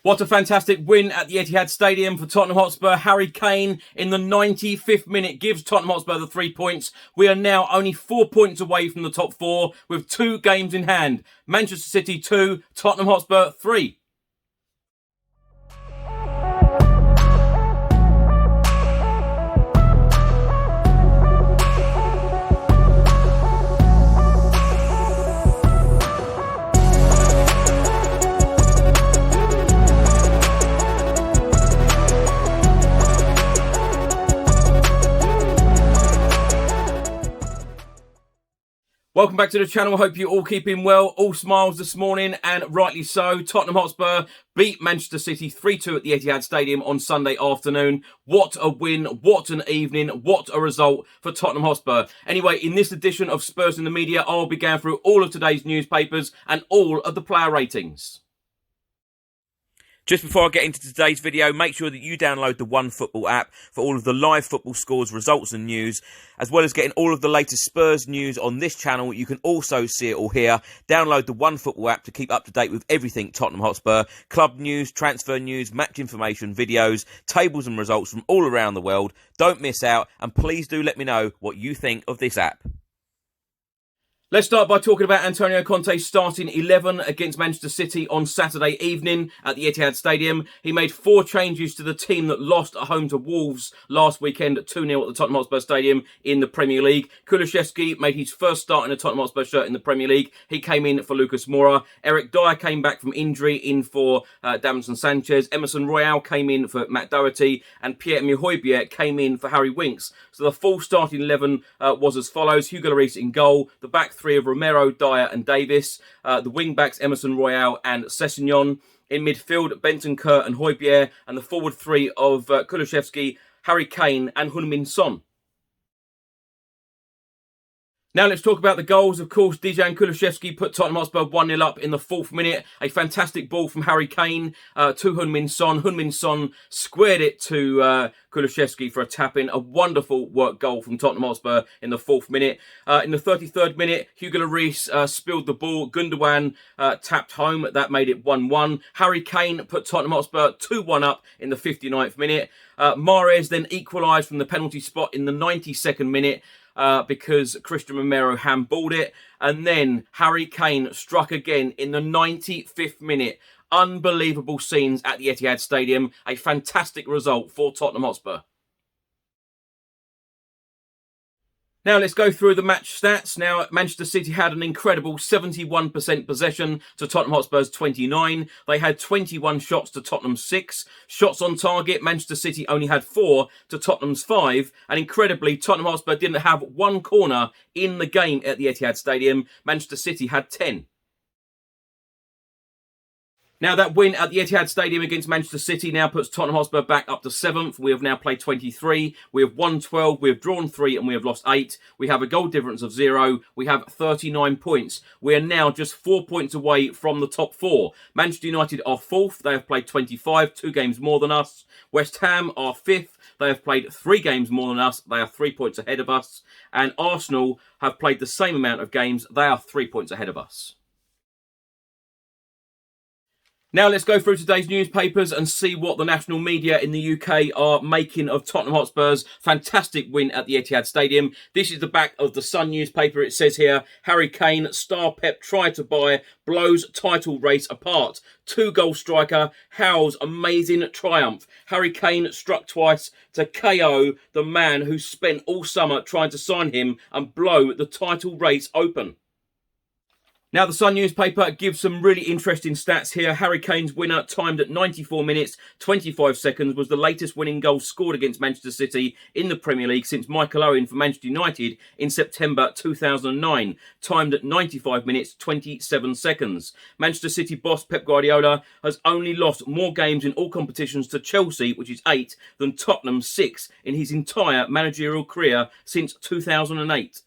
What a fantastic win at the Etihad Stadium for Tottenham Hotspur. Harry Kane in the 95th minute gives Tottenham Hotspur the 3 points. We are now only 4 points away from the top four with 2 games in hand. Manchester City 2, Tottenham Hotspur 3. Welcome back to the channel. I hope you're all keeping well. All smiles this morning, and rightly so. Tottenham Hotspur beat Manchester City 3-2 at the Etihad Stadium on Sunday afternoon. What a win, what an evening, what a result for Tottenham Hotspur. Anyway, in this edition of Spurs in the Media, I'll be going through all of today's newspapers and all of the player ratings. Just before I get into today's video, make sure that you download the OneFootball app for all of the live football scores, results and news, as well as getting all of the latest Spurs news on this channel. You can also see it all here. Download the OneFootball app to keep up to date with everything Tottenham Hotspur, club news, transfer news, match information, videos, tables and results from all around the world. Don't miss out, and please do let me know what you think of this app. Let's start by talking about Antonio Conte's starting 11 against Manchester City on Saturday evening at the Etihad Stadium. He made 4 changes to the team that lost at home to Wolves last weekend at 2-0 at the Tottenham Hotspur Stadium in the Premier League. Kulusevski made his first start in a Tottenham Hotspur shirt in the Premier League. He came in for Lucas Moura. Eric Dyer came back from injury in for Davinson Sanchez. Emerson Royal came in for Matt Doherty. And Pierre-Emile Højbjerg came in for Harry Winks. So the full starting 11 was as follows. Hugo Lloris in goal. The back 3 of Romero, Dyer and Davis. The wing-backs Emerson Royal and Sessegnon. In midfield, Bentancur and Højbjerg. And the forward 3 of Kulusevski, Harry Kane and Heung-min Son. Now let's talk about the goals. Of course, Dejan Kulusevski put Tottenham Hotspur 1-0 up in the 4th minute. A fantastic ball from Harry Kane to Heung-min Son. Heung-min Son squared it to Kulusevski for a tap-in. A wonderful work goal from Tottenham Hotspur in the 4th minute. In the 33rd minute, Hugo Lloris spilled the ball. Gundogan tapped home. That made it 1-1. Harry Kane put Tottenham Hotspur 2-1 up in the 59th minute. Mahrez then equalised from the penalty spot in the 92nd minute. Because Christian Romero handballed it. And then Harry Kane struck again in the 95th minute. Unbelievable scenes at the Etihad Stadium. A fantastic result for Tottenham Hotspur. Now let's go through the match stats. Now Manchester City had an incredible 71% possession to Tottenham Hotspur's 29. They had 21 shots to Tottenham's 6. Shots on target, Manchester City only had 4 to Tottenham's 5. And incredibly, Tottenham Hotspur didn't have one corner in the game at the Etihad Stadium. Manchester City had 10. Now, that win at the Etihad Stadium against Manchester City now puts Tottenham Hotspur back up to 7th. We have now played 23. We have won 12. We have drawn 3 and we have lost 8. We have a goal difference of 0. We have 39 points. We are now just 4 points away from the top 4. Manchester United are 4th. They have played 25, 2 games more than us. West Ham are 5th. They have played 3 games more than us. They are 3 points ahead of us. And Arsenal have played the same amount of games. They are 3 points ahead of us. Now let's go through today's newspapers and see what the national media in the UK are making of Tottenham Hotspur's fantastic win at the Etihad Stadium. This is the back of the Sun newspaper. It says here, Harry Kane, star Pep tried to buy, blows title race apart. 2-goal striker, Howell's amazing triumph. Harry Kane struck twice to KO the man who spent all summer trying to sign him and blow the title race open. Now, the Sun newspaper gives some really interesting stats here. Harry Kane's winner, timed at 94 minutes, 25 seconds, was the latest winning goal scored against Manchester City in the Premier League since Michael Owen for Manchester United in September 2009, timed at 95 minutes, 27 seconds. Manchester City boss Pep Guardiola has only lost more games in all competitions to Chelsea, which is 8, than Tottenham, 6, in his entire managerial career since 2008.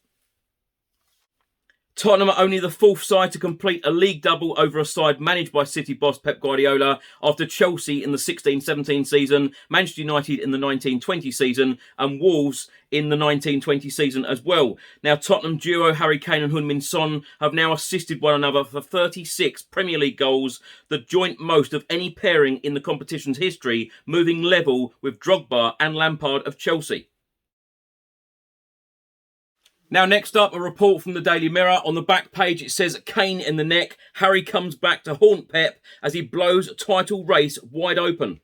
Tottenham are only the fourth side to complete a league double over a side managed by City boss Pep Guardiola after Chelsea in the 16-17 season, Manchester United in the 19-20 season and Wolves in the 19-20 season as well. Now, Tottenham duo Harry Kane and Heung-min Son have now assisted one another for 36 Premier League goals, the joint most of any pairing in the competition's history, moving level with Drogba and Lampard of Chelsea. Now, next up, a report from the Daily Mirror. On the back page, it says, Kane in the neck. Harry comes back to haunt Pep as he blows title race wide open.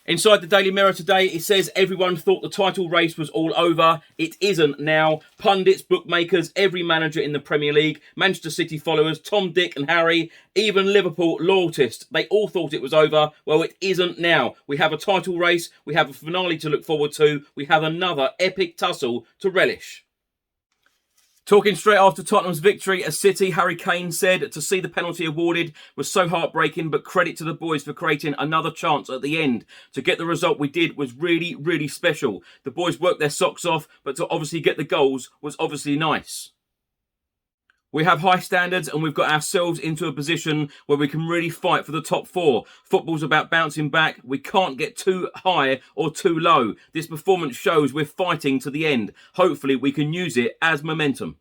Inside the Daily Mirror today, it says, everyone thought the title race was all over. It isn't now. Pundits, bookmakers, every manager in the Premier League, Manchester City followers, Tom, Dick and Harry, even Liverpool loyalists, they all thought it was over. Well, it isn't now. We have a title race. We have a finale to look forward to. We have another epic tussle to relish. Talking straight after Tottenham's victory at City, Harry Kane said, to see the penalty awarded was so heartbreaking, but credit to the boys for creating another chance at the end. To get the result we did was really, really special. The boys worked their socks off, but to obviously get the goals was obviously nice. We have high standards and we've got ourselves into a position where we can really fight for the top four. Football's about bouncing back. We can't get too high or too low. This performance shows we're fighting to the end. Hopefully we can use it as momentum.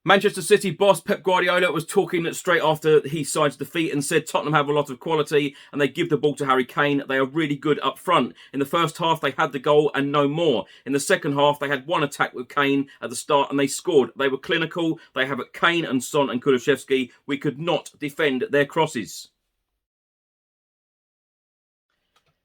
Manchester City boss Pep Guardiola was talking straight after his side's defeat and said Tottenham have a lot of quality and they give the ball to Harry Kane. They are really good up front. In the first half, they had the goal and no more. In the second half, they had one attack with Kane at the start and they scored. They were clinical. They have Kane and Son and Kulusevski. We could not defend their crosses.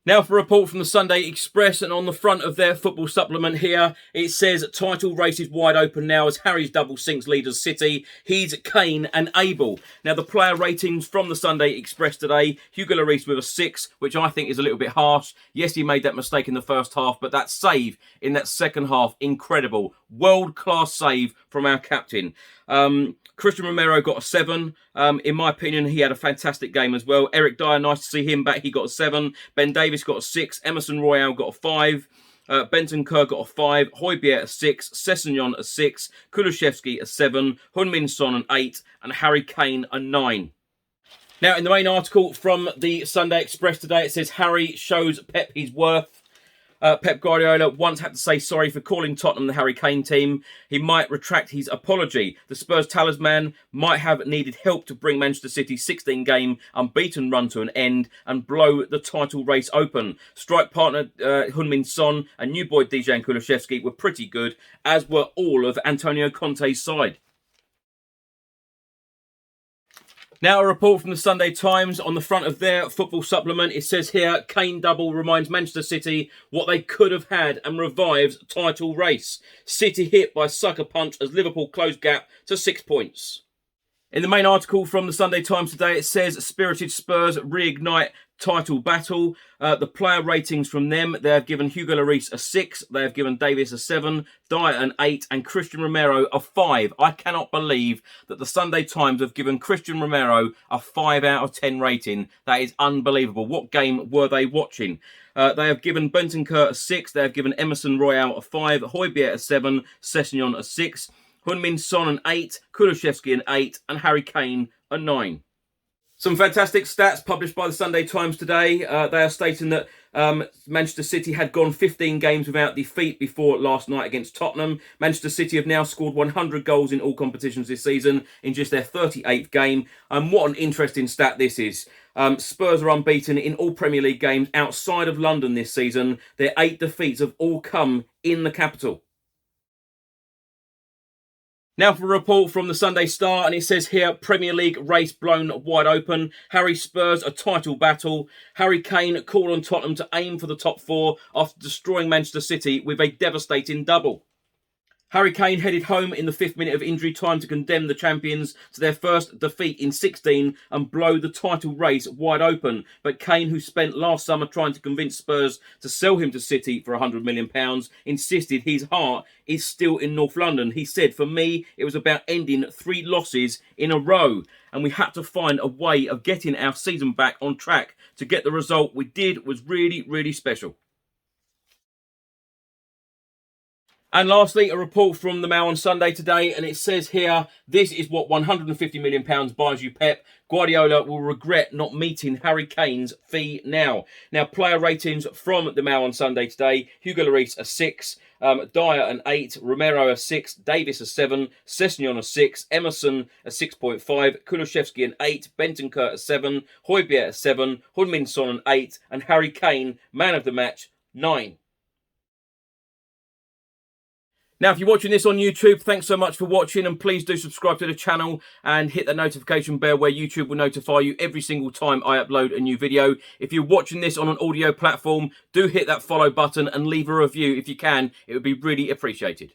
Now for a report from the Sunday Express, and on the front of their football supplement here, it says title race is wide open now as Harry's double sinks leaders City. He's Kane and Abel. Now the player ratings from the Sunday Express today, Hugo Lloris with a 6, which I think is a little bit harsh. Yes, he made that mistake in the first half, but that save in that second half, incredible. World-class save from our captain. Christian Romero got a 7. In my opinion, he had a fantastic game as well. Eric Dyer, nice to see him back. He got a 7. Ben Davies got a 6. Emerson Royale got a 5. Benton Kerr got a 5. Højbjerg a 6. Sessegnon a 6. Kulusevski a 7. Heung-min Son an 8. And Harry Kane a 9. Now, in the main article from the Sunday Express today, it says Harry shows Pep his worth. Pep Guardiola once had to say sorry for calling Tottenham the Harry Kane team. He might retract his apology. The Spurs talisman might have needed help to bring Manchester City's 16-game unbeaten run to an end and blow the title race open. Strike partner Heung-min Son and new boy Dejan Kulusevski were pretty good, as were all of Antonio Conte's side. Now a report from the Sunday Times. On the front of their football supplement, it says here, Kane double reminds Manchester City what they could have had and revives title race. City hit by sucker punch as Liverpool closed gap to 6 points. In the main article from the Sunday Times today, it says spirited Spurs reignite title battle. The player ratings from them, they have given Hugo Lloris a 6, they have given Davies a 7, Dyer an 8 and Christian Romero a 5. I cannot believe that the Sunday Times have given Christian Romero a 5 out of 10 rating. That is unbelievable. What game were they watching? They have given Benton Kerr a 6, they have given Emerson Royale a 5, Højbjerg a 7, Sessegnon a 6, Heung-min Son an 8, Kulusevski an 8 and Harry Kane a 9. Some fantastic stats published by the Sunday Times today. They are stating that Manchester City had gone 15 games without defeat before last night against Tottenham. Manchester City have now scored 100 goals in all competitions this season in just their 38th game. And what an interesting stat this is. Spurs are unbeaten in all Premier League games outside of London this season. Their 8 defeats have all come in the capital. Now for a report from the Sunday Star, and it says here, Premier League race blown wide open. Harry Spurs a title battle. Harry Kane called on Tottenham to aim for the top 4 after destroying Manchester City with a devastating double. Harry Kane headed home in the 5th minute of injury time to condemn the champions to their first defeat in 16 and blow the title race wide open. But Kane, who spent last summer trying to convince Spurs to sell him to City for £100 million, insisted his heart is still in North London. He said, for me, it was about ending 3 losses in a row. And we had to find a way of getting our season back on track. To get the result we did was really, really special. And lastly, a report from the Mail on Sunday today, and it says here, this is what £150 million buys you, Pep. Guardiola will regret not meeting Harry Kane's fee now. Now, player ratings from the Mail on Sunday today, Hugo Lloris a 6, Dyer an 8, Romero a 6, Davis a 7, Sessegnon a 6, Emerson a 6.5, Kulusevski an 8, Bentancur a 7, Højbjerg a 7, Heung-min Son an 8, and Harry Kane, man of the match, 9. Now, if you're watching this on YouTube, thanks so much for watching, and please do subscribe to the channel and hit that notification bell where YouTube will notify you every single time I upload a new video. If you're watching this on an audio platform, do hit that follow button and leave a review if you can. It would be really appreciated.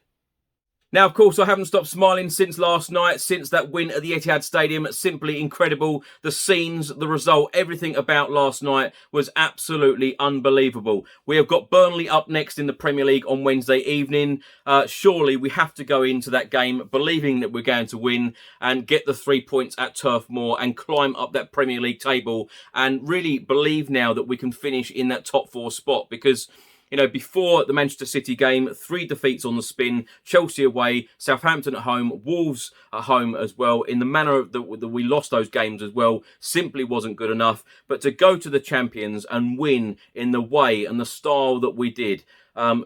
Now, of course, I haven't stopped smiling since last night, since that win at the Etihad Stadium. Simply incredible. The scenes, the result, everything about last night was absolutely unbelievable. We have got Burnley up next in the Premier League on Wednesday evening. Surely we have to go into that game believing that we're going to win and get the 3 points at Turf Moor and climb up that Premier League table and really believe now that we can finish in that top 4 spot, because before the Manchester City game, 3 defeats on the spin, Chelsea away, Southampton at home, Wolves at home as well. In the manner that we lost those games as well, simply wasn't good enough. But to go to the champions and win in the way and the style that we did,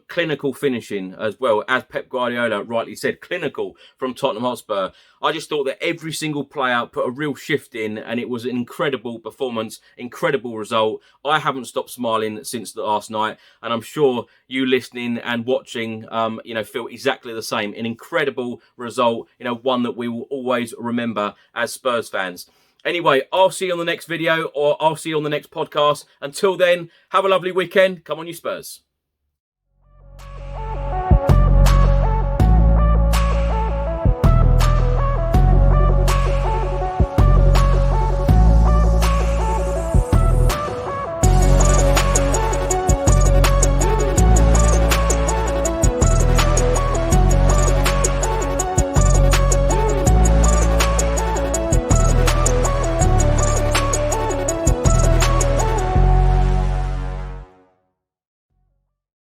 clinical finishing as well, as Pep Guardiola rightly said, clinical from Tottenham Hotspur. I just thought that every single player put a real shift in, and it was an incredible performance, incredible result. I haven't stopped smiling since last night, and I'm sure you listening and watching, feel exactly the same. An incredible result, one that we will always remember as Spurs fans. Anyway, I'll see you on the next video, or I'll see you on the next podcast. Until then, have a lovely weekend. Come on, you Spurs.